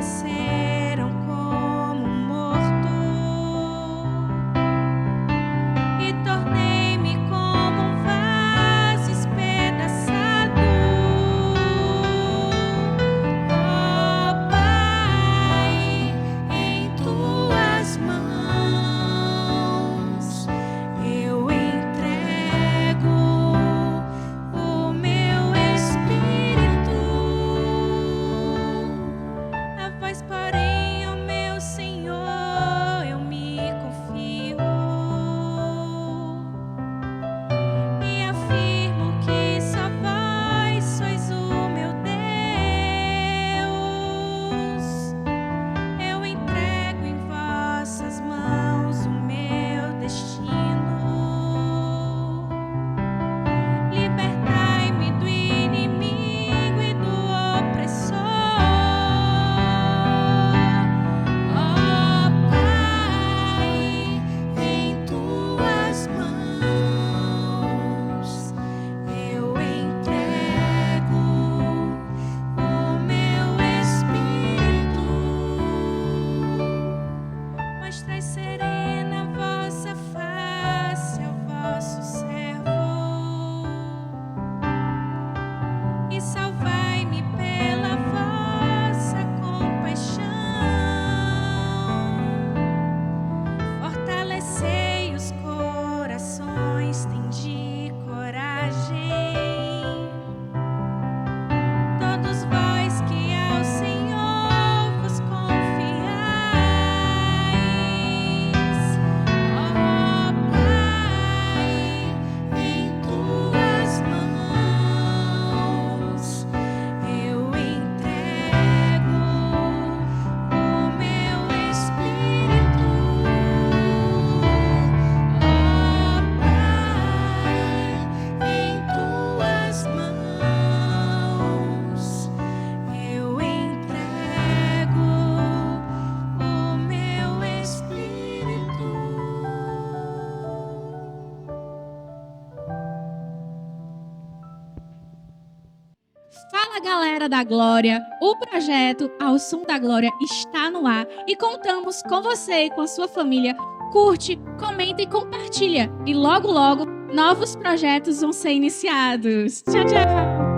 desceram como um morto e tornei-me como um vaso espedaçado. Ó Pai, em tuas mãos eu entrego o meu espírito. A voz, porém, ó meu Senhor, eu me confio e afirmo que só vós sois o meu Deus. Eu entrego em vossas mãos o meu destino. Libertai-me do inimigo e do opressor. Ó Pai, em tuas mãos eu entrego o meu espírito. Mostrai serena a vossa face ao vosso servo e salvai-me pela vossa compaixão. Fortalecei os corações, tende coragem. Todos vós que ao Senhor vos confiais. Ó Pai, em tuas mãos eu entrego o meu espírito. Ó Pai, em tuas mãos eu entrego o meu espírito. Fala, galera da Glória! O projeto Ao Som da Glória está no ar e contamos com você e com a sua família. Curte, comenta e compartilha. E logo, logo, novos projetos vão ser iniciados. Tchau, tchau!